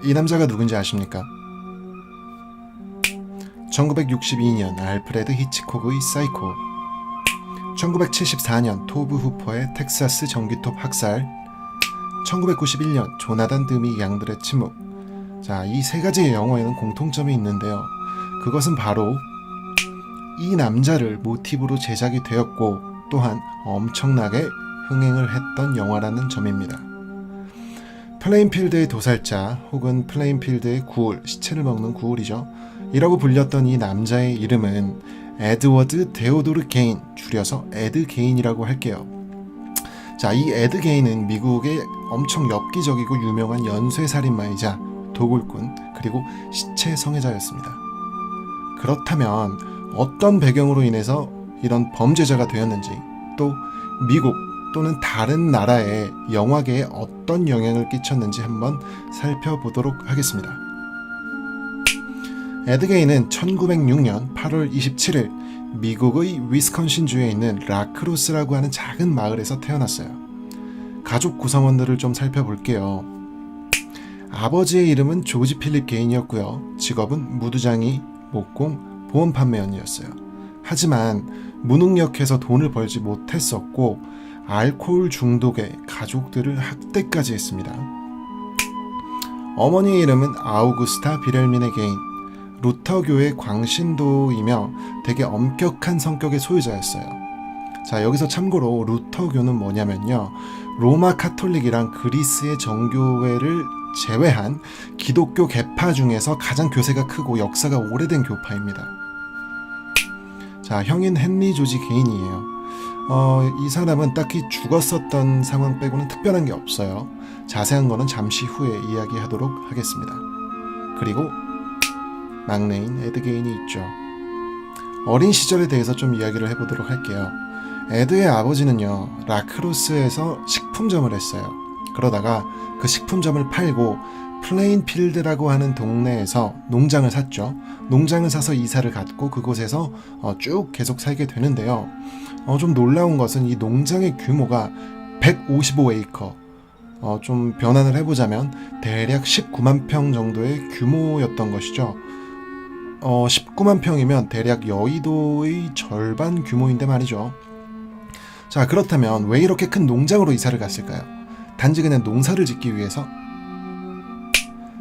이 남자가 누군지 아십니까? 1962년 알프레드 히치콕의 사이코, 1974년 토브 후퍼의 텍사스 전기톱 학살, 1991년 조나단 드미 양들의 침묵. 자, 이 세 가지의 영화에는 공통점이 있는데요. 그것은 바로 이 남자를 모티브로 제작이 되었고 또한 엄청나게 흥행을 했던 영화라는 점입니다. 플레인필드의 도살자 혹은 플레인필드의 구울, 시체를 먹는 구울이죠. 이라고 불렸던 이 남자의 이름은 에드워드 데오도르 게인, 줄여서 에드 게인이라고 할게요. 자, 이 에드 게인은 미국의 엄청 엽기적이고 유명한 연쇄살인마이자 도굴꾼 그리고 시체 성애자였습니다. 그렇다면 어떤 배경으로 인해서 이런 범죄자가 되었는지, 또 미국 또는 다른 나라의 영화계에 어떤 영향을 끼쳤는지 한번 살펴보도록 하겠습니다. 에드 게인은 1906년 8월 27일 미국의 위스콘신주에 있는 라크로스라고 하는 작은 마을에서 태어났어요. 가족 구성원들을 좀 살펴볼게요. 아버지의 이름은 조지 필립 게인이었고요. 직업은 무두장이, 목공, 보험 판매원이었어요. 하지만 무능력해서 돈을 벌지 못했었고 알코올 중독에 가족들을 학대까지 했습니다. 어머니의 이름은 아우구스타 비렐미네 게인, 루터교의 광신도이며 되게 엄격한 성격의 소유자였어요. 자, 여기서 참고로 루터교는 뭐냐면요, 로마 카톨릭이랑 그리스의 정교회를 제외한 기독교 계파 중에서 가장 교세가 크고 역사가 오래된 교파입니다. 자, 형인 헨리 조지 게인이에요. 이 사람은 딱히 죽었었던 상황 빼고는 특별한 게 없어요. 자세한 거는 잠시 후에 이야기하도록 하겠습니다. 그리고 막내인 에드 게인이 있죠. 어린 시절에 대해서 좀 이야기를 해보도록 할게요. 에드의 아버지는요, 라크로스에서 식품점을 했어요. 그러다가 그 식품점을 팔고 플레인필드라고 하는 동네에서 농장을 샀죠. 농장을 사서 이사를 갔고 그곳에서 쭉 계속 살게 되는데요. 좀 놀라운 것은 이 농장의 규모가 155에이커, 좀 변환을 해보자면 대략 19만 평 정도의 규모였던 것이죠. 19만 평이면 대략 여의도의 절반 규모인데 말이죠. 자, 그렇다면 왜 이렇게 큰 농장으로 이사를 갔을까요? 단지 그냥 농사를 짓기 위해서?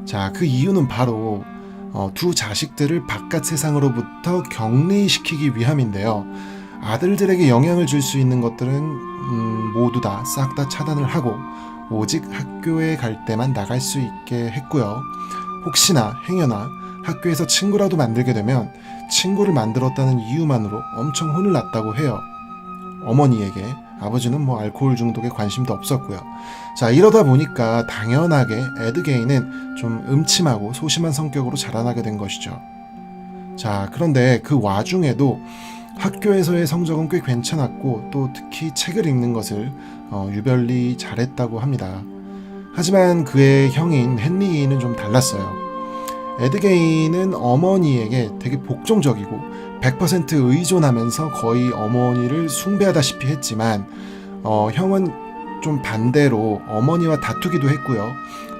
자, 그 이유는 바로 두 자식들을 바깥 세상으로부터 격리시키기 위함인데요. 아들들에게 영향을 줄 수 있는 것들은 모두 다 싹 다 차단을 하고 오직 학교에 갈 때만 나갈 수 있게 했고요. 혹시나 행여나 학교에서 친구라도 만들게 되면 친구를 만들었다는 이유만으로 엄청 혼을 났다고 해요. 어머니에게. 아버지는 뭐 알코올 중독에 관심도 없었고요. 자, 이러다 보니까 당연하게 에드 게인은 좀 음침하고 소심한 성격으로 자라나게 된 것이죠. 자, 그런데 그 와중에도 학교에서의 성적은 꽤 괜찮았고 또 특히 책을 읽는 것을 유별리 잘했다고 합니다. 하지만 그의 형인 헨리 게인은 좀 달랐어요. 에드 게인은 어머니에게 되게 복종적이고 100% 의존하면서 거의 어머니를 숭배하다시피 했지만 형은 좀 반대로 어머니와 다투기도 했고요.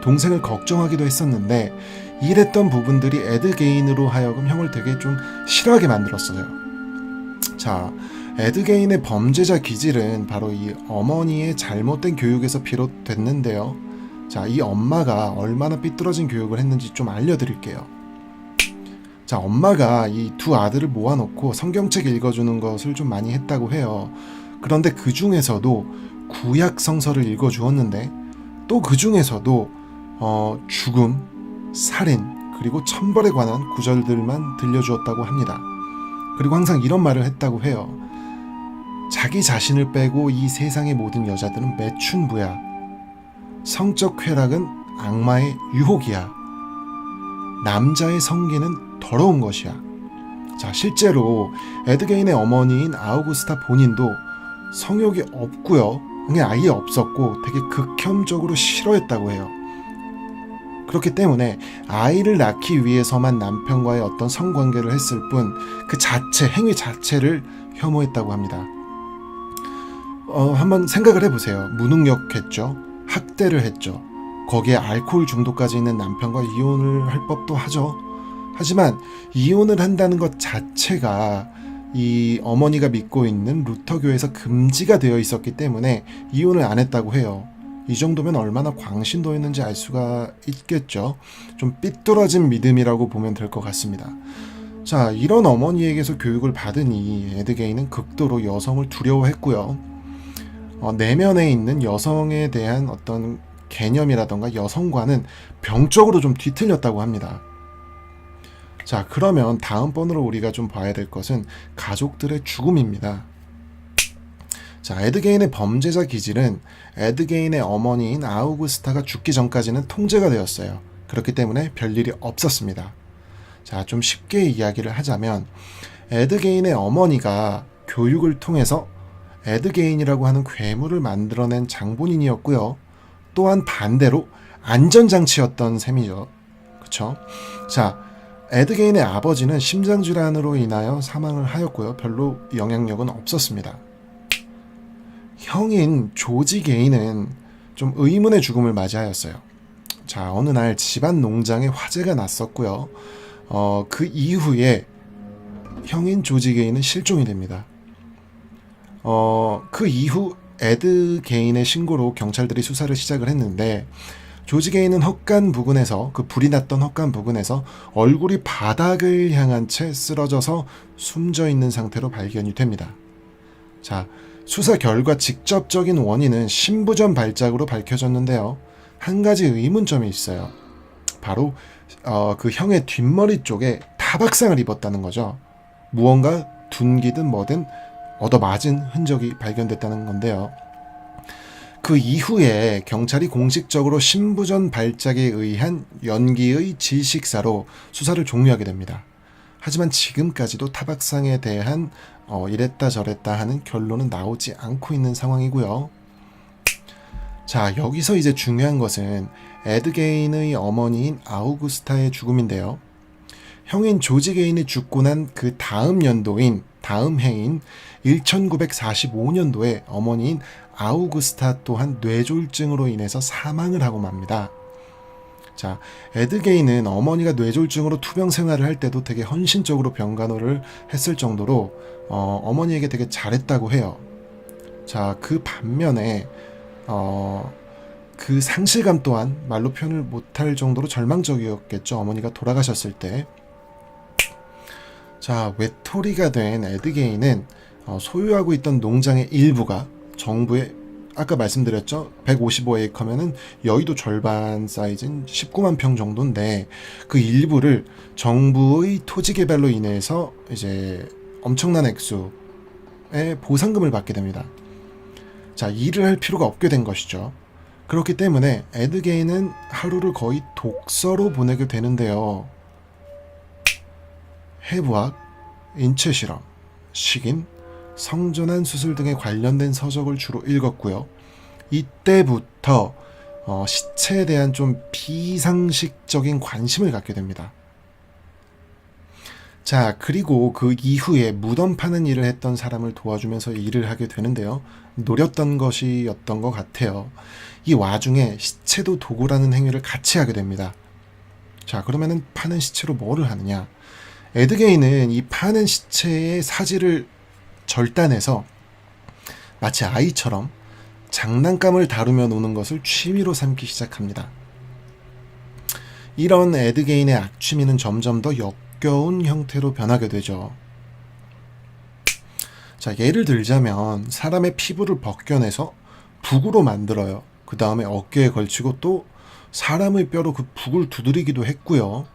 동생을 걱정하기도 했었는데 이랬던 부분들이 에드 게인으로 하여금 형을 되게 좀 싫어하게 만들었어요. 자, 에드 게인의 범죄자 기질은 바로 이 어머니의 잘못된 교육에서 비롯됐는데요. 자, 이 엄마가 얼마나 삐뚤어진 교육을 했는지 좀 알려드릴게요. 자, 엄마가 이 두 아들을 모아놓고 성경책 읽어주는 것을 좀 많이 했다고 해요. 그런데 그 중에서도 구약 성서를 읽어주었는데 또 그 중에서도 죽음, 살인, 그리고 천벌에 관한 구절들만 들려주었다고 합니다. 그리고 항상 이런 말을 했다고 해요. 자기 자신을 빼고 이 세상의 모든 여자들은 매춘부야. 성적 쾌락은 악마의 유혹이야. 남자의 성기는 더러운 것이야. 자, 실제로 에드 게인의 어머니인 아우구스타 본인도 성욕이 없고요. 그냥 아예 없었고 되게 극혐적으로 싫어했다고 해요. 그렇기 때문에 아이를 낳기 위해서만 남편과의 어떤 성관계를 했을 뿐 그 자체, 행위 자체를 혐오했다고 합니다. 한번 생각을 해보세요. 무능력했죠. 학대를 했죠. 거기에 알코올 중독까지 있는 남편과 이혼을 할 법도 하죠. 하지만 이혼을 한다는 것 자체가 이 어머니가 믿고 있는 루터교에서 금지가 되어 있었기 때문에 이혼을 안 했다고 해요. 이 정도면 얼마나 광신도였는지 알 수가 있겠죠. 좀 삐뚤어진 믿음이라고 보면 될 것 같습니다. 자, 이런 어머니에게서 교육을 받으니 에드게인은 극도로 여성을 두려워했고요. 내면에 있는 여성에 대한 어떤 개념이라던가 여성과는 병적으로 좀 뒤틀렸다고 합니다. 자, 그러면 다음번으로 우리가 좀 봐야 될 것은 가족들의 죽음입니다. 자, 에드게인의 범죄자 기질은 에드게인의 어머니인 아우구스타가 죽기 전까지는 통제가 되었어요. 그렇기 때문에 별일이 없었습니다. 자, 좀 쉽게 이야기를 하자면 에드게인의 어머니가 교육을 통해서 에드게인이라고 하는 괴물을 만들어낸 장본인이었고요. 또한 반대로 안전장치였던 셈이죠. 그쵸? 자, 에드게인의 아버지는 심장질환으로 인하여 사망을 하였고요. 별로 영향력은 없었습니다. 형인 조지 게인은 좀 의문의 죽음을 맞이하였어요. 자, 어느 날 집안 농장에 화재가 났었고요. 그 이후에 형인 조지 게인은 실종이 됩니다. 그 이후 에드 게인의 신고로 경찰들이 수사를 시작을 했는데 조지 게인은 헛간 부근에서 그 불이 났던 헛간 부근에서 얼굴이 바닥을 향한 채 쓰러져서 숨져 있는 상태로 발견이 됩니다. 자, 수사 결과 직접적인 원인은 심부전 발작으로 밝혀졌는데요. 한 가지 의문점이 있어요. 바로 그 형의 뒷머리 쪽에 타박상을 입었다는 거죠. 무언가 둔기든 뭐든 얻어맞은 흔적이 발견됐다는 건데요. 그 이후에 경찰이 공식적으로 심부전 발작에 의한 연기의 질식사로 수사를 종료하게 됩니다. 하지만 지금까지도 타박상에 대한 이랬다 저랬다 하는 결론은 나오지 않고 있는 상황이고요. 자, 여기서 이제 중요한 것은 에드게인의 어머니인 아우구스타의 죽음인데요. 형인 조지 게인이 죽고 난 그 다음 해인 1945년도에 어머니인 아우구스타 또한 뇌졸중으로 인해서 사망을 하고 맙니다. 자, 에드게인은 어머니가 뇌졸중으로 투병 생활을 할 때도 되게 헌신적으로 병간호를 했을 정도로 어머니에게 되게 잘했다고 해요. 자, 그 반면에 그 상실감 또한 말로 표현을 못할 정도로 절망적이었겠죠. 어머니가 돌아가셨을 때. 자, 외톨이가 된 에드게인은 소유하고 있던 농장의 일부가 정부의 아까 말씀드렸죠. 155에이커면은 여의도 절반 사이즈인 19만 평 정도인데 그 일부를 정부의 토지 개발로 인해서 이제 엄청난 액수의 보상금을 받게 됩니다. 자, 일을 할 필요가 없게 된 것이죠. 그렇기 때문에 에드게인은 하루를 거의 독서로 보내게 되는데요. 해부학, 인체실험, 식인, 성전환 수술 등에 관련된 서적을 주로 읽었고요. 이때부터 시체에 대한 좀 비상식적인 관심을 갖게 됩니다. 자, 그리고 그 이후에 무덤 파는 일을 했던 사람을 도와주면서 일을 하게 되는데요. 노렸던 것이었던 것 같아요. 이 와중에 시체도 도구라는 행위를 같이 하게 됩니다. 자, 그러면은 파는 시체로 뭐를 하느냐? 에드게인은 이 파는 시체의 사지를 절단해서 마치 아이처럼 장난감을 다루며 노는 것을 취미로 삼기 시작합니다. 이런 에드게인의 악취미는 점점 더 역겨운 형태로 변하게 되죠. 자, 예를 들자면 사람의 피부를 벗겨내서 북으로 만들어요. 그 다음에 어깨에 걸치고 또 사람의 뼈로 그 북을 두드리기도 했고요.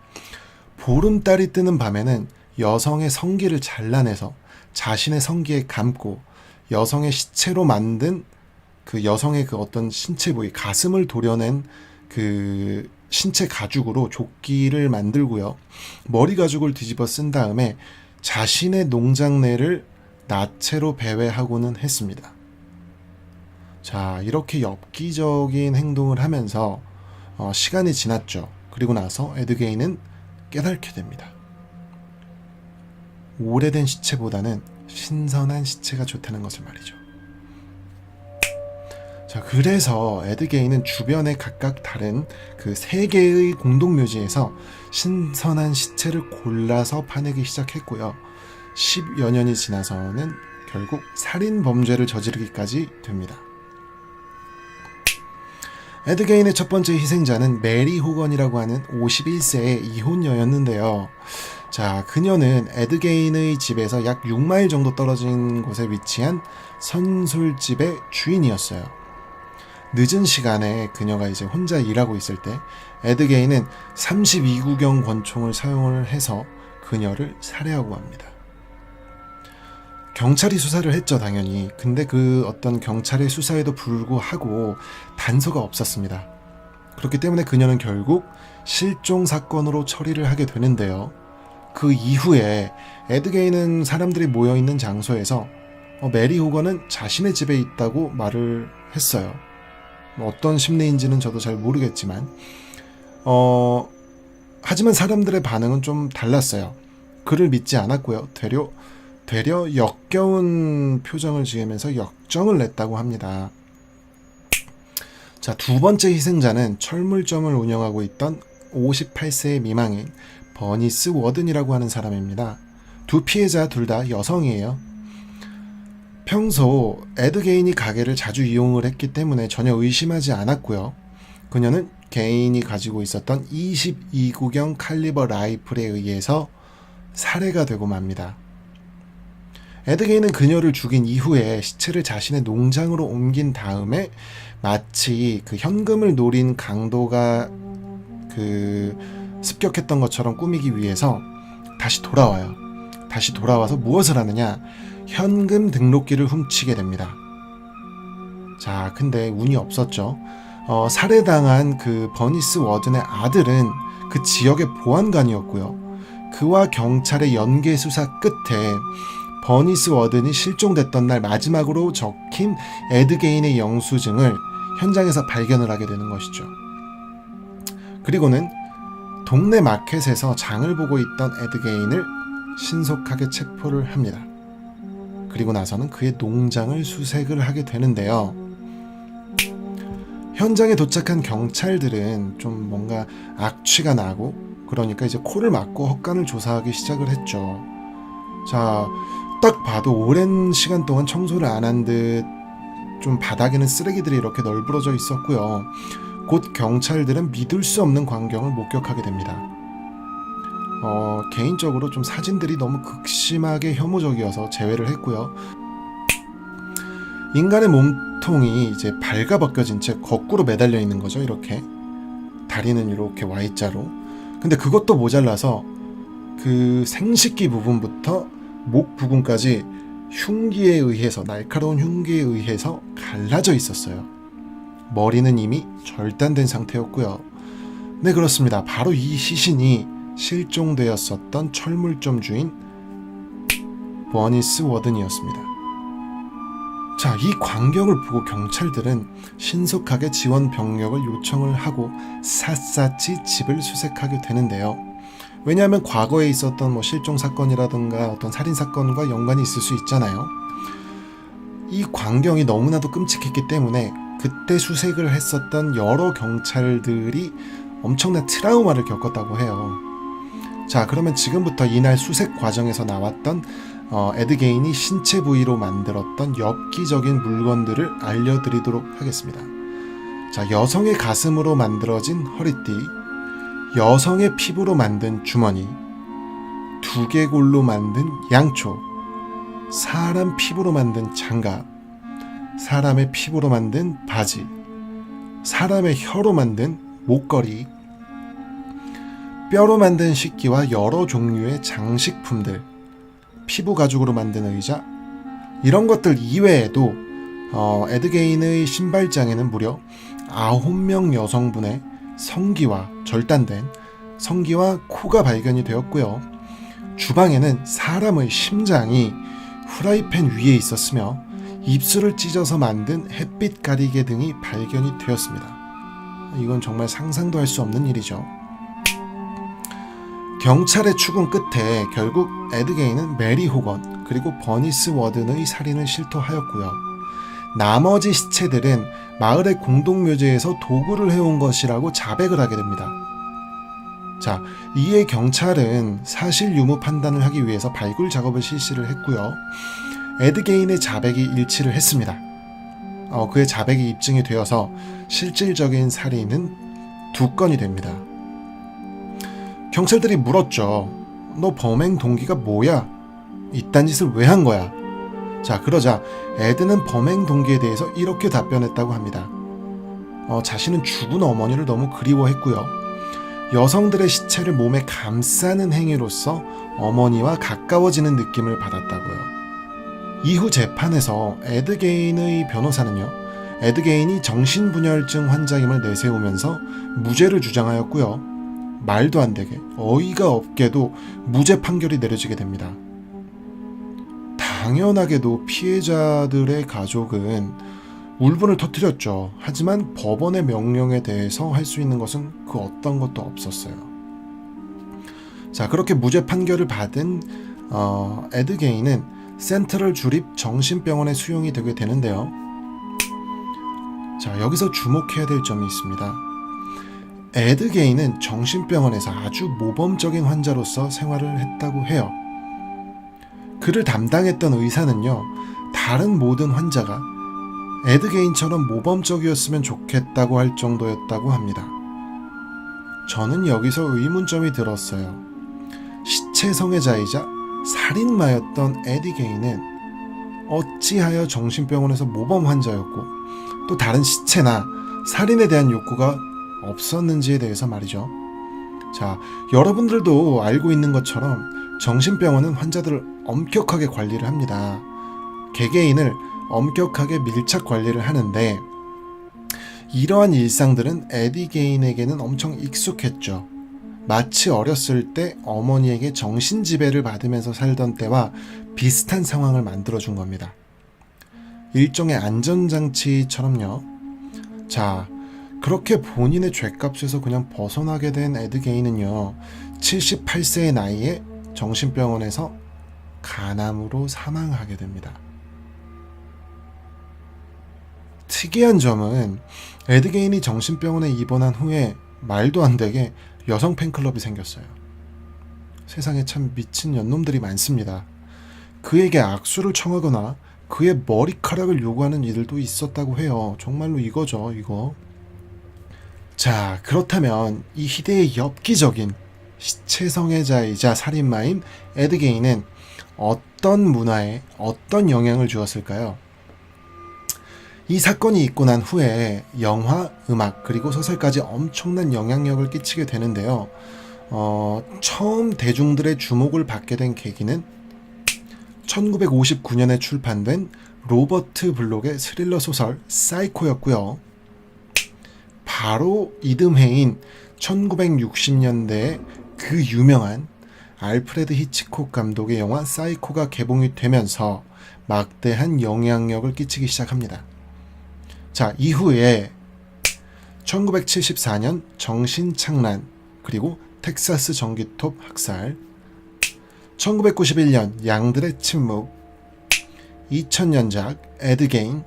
보름달이 뜨는 밤에는 여성의 성기를 잘라내서 자신의 성기에 감고 여성의 시체로 만든 그 여성의 그 어떤 신체 부위, 가슴을 도려낸 그 신체 가죽으로 조끼를 만들고요. 머리 가죽을 뒤집어 쓴 다음에 자신의 농장 내를 나체로 배회하고는 했습니다. 자, 이렇게 엽기적인 행동을 하면서 시간이 지났죠. 그리고 나서 에드게인은 깨닫게 됩니다. 오래된 시체보다는 신선한 시체가 좋다는 것을 말이죠. 자, 그래서 에드게인은 주변에 각각 다른 그 세 개의 공동묘지에서 신선한 시체를 골라서 파내기 시작했고요. 10여 년이 지나서는 결국 살인 범죄를 저지르기까지 됩니다. 에드게인의 첫 번째 희생자는 메리 호건이라고 하는 51세의 이혼녀였는데요. 자, 그녀는 에드게인의 집에서 약 6마일 정도 떨어진 곳에 위치한 선술집의 주인이었어요. 늦은 시간에 그녀가 이제 혼자 일하고 있을 때 에드게인은 32구경 권총을 사용을 해서 그녀를 살해하고 합니다. 경찰이 수사를 했죠, 당연히. 근데 그 어떤 경찰의 수사에도 불구하고 단서가 없었습니다. 그렇기 때문에 그녀는 결국 실종 사건으로 처리를 하게 되는데요. 그 이후에 에드게인은 사람들이 모여있는 장소에서 메리 호건은 자신의 집에 있다고 말을 했어요. 어떤 심리인지는 저도 잘 모르겠지만 하지만 사람들의 반응은 좀 달랐어요. 그를 믿지 않았고요. 되려 역겨운 표정을 지으면서 역정을 냈다고 합니다. 자, 두 번째 희생자는 철물점을 운영하고 있던 58세 미망인 버니스 워든이라고 하는 사람입니다. 두 피해자 둘 다 여성이에요. 평소 에드게인이 가게를 자주 이용을 했기 때문에 전혀 의심하지 않았고요. 그녀는 개인이 가지고 있었던 22구경 칼리버 라이플에 의해서 살해가 되고 맙니다. 에드게인은 그녀를 죽인 이후에 시체를 자신의 농장으로 옮긴 다음에 마치 그 현금을 노린 강도가 습격했던 것처럼 꾸미기 위해서 다시 돌아와요. 다시 돌아와서 무엇을 하느냐? 현금 등록기를 훔치게 됩니다. 자, 근데 운이 없었죠. 살해당한 그 버니스 워든의 아들은 그 지역의 보안관이었고요. 그와 경찰의 연계 수사 끝에 버니스 워든이 실종됐던 날 마지막으로 적힌 에드게인의 영수증을 현장에서 발견을 하게 되는 것이죠. 그리고는 동네 마켓에서 장을 보고 있던 에드게인을 신속하게 체포를 합니다. 그리고 나서는 그의 농장을 수색을 하게 되는데요. 현장에 도착한 경찰들은 좀 뭔가 악취가 나고 그러니까 이제 코를 막고 헛간을 조사하기 시작을 했죠. 자, 딱 봐도 오랜 시간 동안 청소를 안 한 듯 좀 바닥에는 쓰레기들이 이렇게 널브러져 있었고요. 곧 경찰들은 믿을 수 없는 광경을 목격하게 됩니다. 개인적으로 좀 사진들이 너무 극심하게 혐오적이어서 제외를 했고요. 인간의 몸통이 이제 발가벗겨진 채 거꾸로 매달려 있는 거죠. 이렇게 다리는 이렇게 Y자로. 근데 그것도 모자라서 그 생식기 부분부터 목 부분까지 흉기에 의해서, 날카로운 흉기에 의해서 갈라져 있었어요. 머리는 이미 절단된 상태였고요. 네, 그렇습니다. 바로 이 시신이 실종되었었던 철물점 주인 버니스 워든이었습니다. 자, 이 광경을 보고 경찰들은 신속하게 지원 병력을 요청을 하고 샅샅이 집을 수색하게 되는데요. 왜냐하면 과거에 있었던 실종 사건이라든가 어떤 살인 사건과 연관이 있을 수 있잖아요. 이 광경이 너무나도 끔찍했기 때문에 그때 수색을 했었던 여러 경찰들이 엄청난 트라우마를 겪었다고 해요. 자, 그러면 지금부터 이날 수색 과정에서 나왔던 에드게인이 신체 부위로 만들었던 엽기적인 물건들을 알려드리도록 하겠습니다. 자, 여성의 가슴으로 만들어진 허리띠, 여성의 피부로 만든 주머니, 두개골로 만든 양초, 사람 피부로 만든 장갑, 사람의 피부로 만든 바지, 사람의 혀로 만든 목걸이, 뼈로 만든 식기와 여러 종류의 장식품들, 피부 가죽으로 만든 의자, 이런 것들 이외에도 에드게인의 신발장에는 무려 9명 여성분의 성기와 절단된 성기와 코가 발견이 되었고요. 주방에는 사람의 심장이 후라이팬 위에 있었으며 입술을 찢어서 만든 햇빛 가리개 등이 발견이 되었습니다. 이건 정말 상상도 할 수 없는 일이죠. 경찰의 추궁 끝에 결국 에드게인은 메리 호건 그리고 버니스 워든의 살인을 실토하였고요. 나머지 시체들은 마을의 공동묘지에서 도구를 해온 것이라고 자백을 하게 됩니다. 자, 이에 경찰은 사실 유무 판단을 하기 위해서 발굴 작업을 실시를 했고요. 에드 게인의 자백이 일치를 했습니다. 그의 자백이 입증이 되어서 실질적인 살인은 2건이 됩니다. 경찰들이 물었죠. 너 범행 동기가 뭐야? 이딴 짓을 왜 한 거야? 자, 그러자 에드는 범행 동기에 대해서 이렇게 답변했다고 합니다. 자신은 죽은 어머니를 너무 그리워했고요. 여성들의 시체를 몸에 감싸는 행위로서 어머니와 가까워지는 느낌을 받았다고요. 이후 재판에서 에드 게인의 변호사는요, 에드 게인이 정신분열증 환자임을 내세우면서 무죄를 주장하였고요. 말도 안 되게 어이가 없게도 무죄 판결이 내려지게 됩니다. 당연하게도 피해자들의 가족은 울분을 터뜨렸죠. 하지만 법원의 명령에 대해서 할 수 있는 것은 그 어떤 것도 없었어요. 자, 그렇게 무죄 판결을 받은 에드 게인은 센트럴 주립 정신병원에 수용이 되게 되는데요. 자, 여기서 주목해야 될 점이 있습니다. 에드 게인은 정신병원에서 아주 모범적인 환자로서 생활을 했다고 해요. 그를 담당했던 의사는요, 다른 모든 환자가 에드 게인처럼 모범적이었으면 좋겠다고 할 정도였다고 합니다. 저는 여기서 의문점이 들었어요. 시체 성애자이자 살인마였던 에드 게인은 어찌하여 정신병원에서 모범 환자였고 또 다른 시체나 살인에 대한 욕구가 없었는지에 대해서 말이죠. 자, 여러분들도 알고 있는 것처럼 정신병원은 환자들을 엄격하게 관리를 합니다. 개개인을 엄격하게 밀착 관리를 하는데 이러한 일상들은 에드 게인에게는 엄청 익숙했죠. 마치 어렸을 때 어머니에게 정신지배를 받으면서 살던 때와 비슷한 상황을 만들어준 겁니다. 일종의 안전장치처럼요. 자, 그렇게 본인의 죗값에서 그냥 벗어나게 된 에드 게인은요, 78세의 나이에 정신병원에서 간암으로 사망하게 됩니다. 특이한 점은 에드 게인이 정신병원에 입원한 후에 말도 안 되게 여성 팬클럽이 생겼어요. 세상에 참 미친 년놈들이 많습니다. 그에게 악수를 청하거나 그의 머리카락을 요구하는 이들도 있었다고 해요. 정말로 이거죠, 이거. 자, 그렇다면 이 희대의 엽기적인 시체 성애자이자 살인마인 에드 게인은 어떤 문화에 어떤 영향을 주었을까요? 이 사건이 있고 난 후에 영화, 음악, 그리고 소설까지 엄청난 영향력을 끼치게 되는데요. 처음 대중들의 주목을 받게 된 계기는 1959년에 출판된 로버트 블록의 스릴러 소설 사이코였고요. 바로 이듬해인 1960년대에 그 유명한 알프레드 히치콕 감독의 영화 사이코가 개봉이 되면서 막대한 영향력을 끼치기 시작합니다. 자, 이후에 1974년 정신착란, 그리고 텍사스 전기톱 학살, 1991년 양들의 침묵, 2000년작 에드 게인,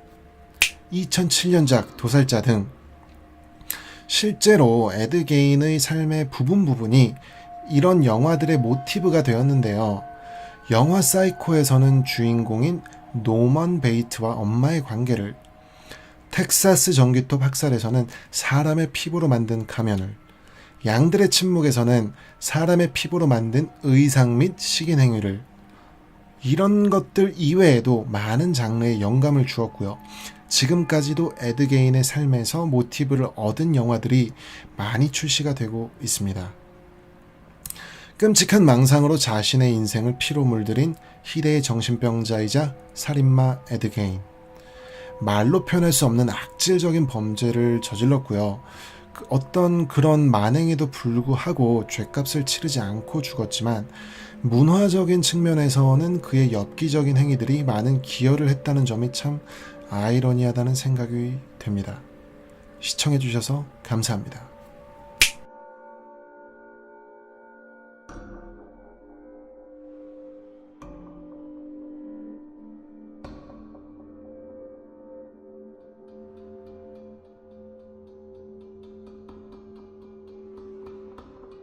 2007년작 도살자 등 실제로 에드 게인의 삶의 부분이 이런 영화들의 모티브가 되었는데요. 영화 사이코에서는 주인공인 노먼 베이트와 엄마의 관계를, 텍사스 전기톱 학살에서는 사람의 피부로 만든 가면을, 양들의 침묵에서는 사람의 피부로 만든 의상 및 식인 행위를, 이런 것들 이외에도 많은 장르에 영감을 주었고요. 지금까지도 에드 게인의 삶에서 모티브를 얻은 영화들이 많이 출시가 되고 있습니다. 끔찍한 망상으로 자신의 인생을 피로 물들인 희대의 정신병자이자 살인마 에드 게인. 말로 표현할 수 없는 악질적인 범죄를 저질렀고요. 어떤 그런 만행에도 불구하고 죗값을 치르지 않고 죽었지만 문화적인 측면에서는 그의 엽기적인 행위들이 많은 기여를 했다는 점이 참 아이러니하다는 생각이 됩니다. 시청해주셔서 감사합니다.